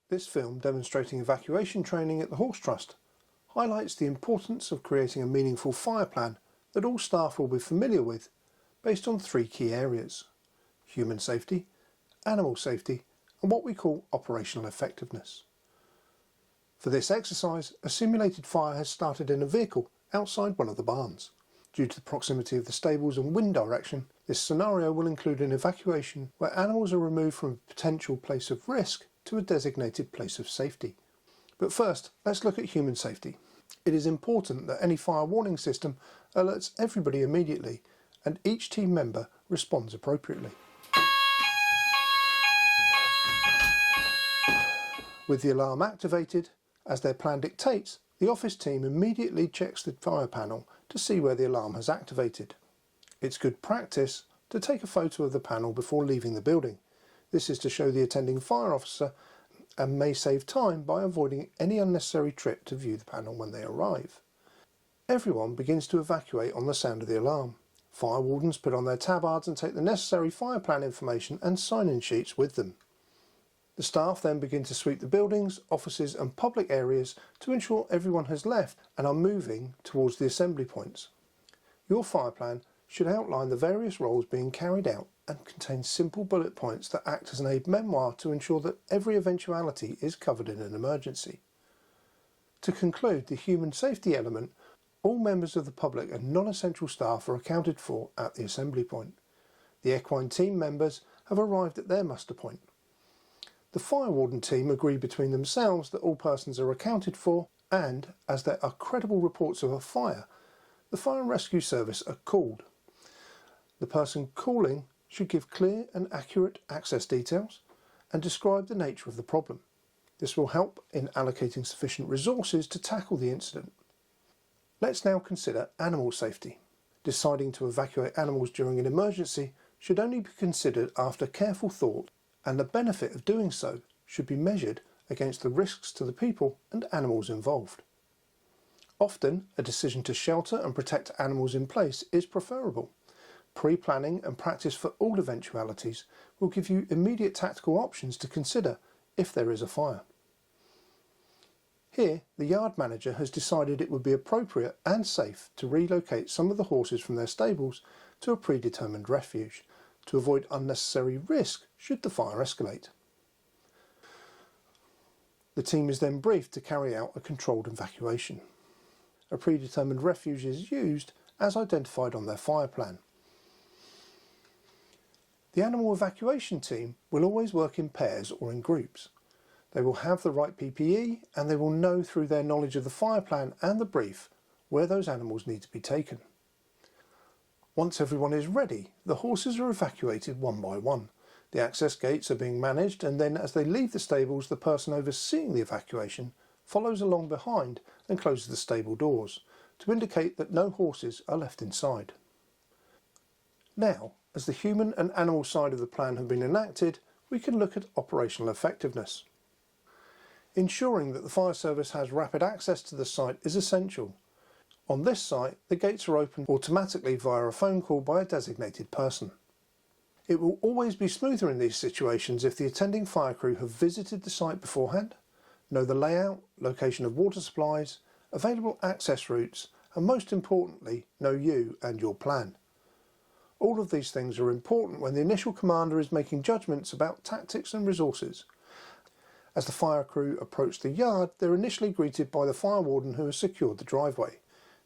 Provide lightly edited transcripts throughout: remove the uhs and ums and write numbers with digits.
This film, demonstrating evacuation training at the Horse Trust, highlights the importance of creating a meaningful fire plan that all staff will be familiar with, based on 3 key areas: human safety, animal safety, and what we call operational effectiveness. For this exercise, a simulated fire has started in a vehicle outside one of the barns. Due to the proximity of the stables and wind direction, this scenario will include an evacuation where animals are removed from a potential place of risk to a designated place of safety. But first, let's look at human safety. It is important that any fire warning system alerts everybody immediately and each team member responds appropriately. With the alarm activated, as their plan dictates, the office team immediately checks the fire panel to see where the alarm has activated. It's good practice to take a photo of the panel before leaving the building. This is to show the attending fire officer and may save time by avoiding any unnecessary trip to view the panel when they arrive. Everyone begins to evacuate on the sound of the alarm. Fire wardens put on their tabards and take the necessary fire plan information and sign-in sheets with them. The staff then begin to sweep the buildings, offices and public areas to ensure everyone has left and are moving towards the assembly points. Your fire plan should outline the various roles being carried out and contain simple bullet points that act as an aide-memoire to ensure that every eventuality is covered in an emergency. To conclude the human safety element, all members of the public and non-essential staff are accounted for at the assembly point. The equine team members have arrived at their muster point. The fire warden team agree between themselves that all persons are accounted for and, as there are credible reports of a fire, the fire and rescue service are called. The person calling should give clear and accurate access details and describe the nature of the problem. This will help in allocating sufficient resources to tackle the incident. Let's now consider animal safety. Deciding to evacuate animals during an emergency should only be considered after careful thought, and the benefit of doing so should be measured against the risks to the people and animals involved. Often, a decision to shelter and protect animals in place is preferable. Pre-planning and practice for all eventualities will give you immediate tactical options to consider if there is a fire. Here, the yard manager has decided it would be appropriate and safe to relocate some of the horses from their stables to a predetermined refuge to avoid unnecessary risk should the fire escalate. The team is then briefed to carry out a controlled evacuation. A predetermined refuge is used as identified on their fire plan. The animal evacuation team will always work in pairs or in groups. They will have the right PPE and they will know through their knowledge of the fire plan and the brief where those animals need to be taken. Once everyone is ready, the horses are evacuated one by one. The access gates are being managed, and then as they leave the stables, the person overseeing the evacuation follows along behind and closes the stable doors to indicate that no horses are left inside. Now, as the human and animal side of the plan have been enacted, we can look at operational effectiveness. Ensuring that the fire service has rapid access to the site is essential. On this site, the gates are opened automatically via a phone call by a designated person. It will always be smoother in these situations if the attending fire crew have visited the site beforehand, know the layout, location of water supplies, available access routes, and most importantly, know you and your plan. All of these things are important when the initial commander is making judgments about tactics and resources. As the fire crew approach the yard, they're initially greeted by the fire warden who has secured the driveway.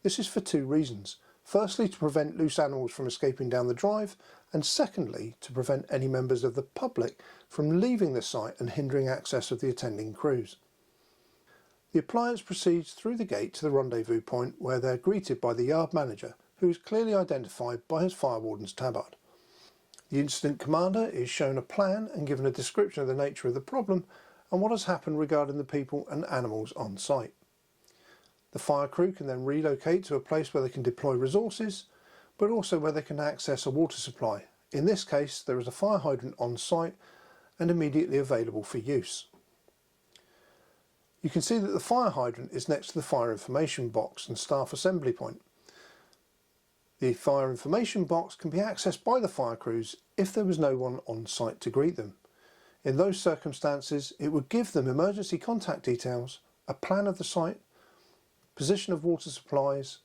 This is for 2 reasons. Firstly, to prevent loose animals from escaping down the drive, and secondly, to prevent any members of the public from leaving the site and hindering access of the attending crews. The appliance proceeds through the gate to the rendezvous point where they're greeted by the yard manager, who is clearly identified by his fire warden's tabard. The incident commander is shown a plan and given a description of the nature of the problem and what has happened regarding the people and animals on site. The fire crew can then relocate to a place where they can deploy resources, but also where they can access a water supply. In this case, there is a fire hydrant on site and immediately available for use. You can see that the fire hydrant is next to the fire information box and staff assembly point. The fire information box can be accessed by the fire crews if there was no one on site to greet them. In those circumstances, it would give them emergency contact details, a plan of the site, position of water supplies,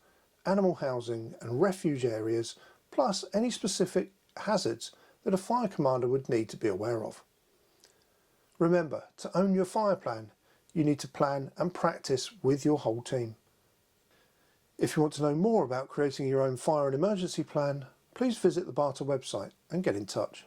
animal housing and refuge areas, plus any specific hazards that a fire commander would need to be aware of. Remember, to own your fire plan, you need to plan and practice with your whole team. If you want to know more about creating your own fire and emergency plan, please visit the BARTA website and get in touch.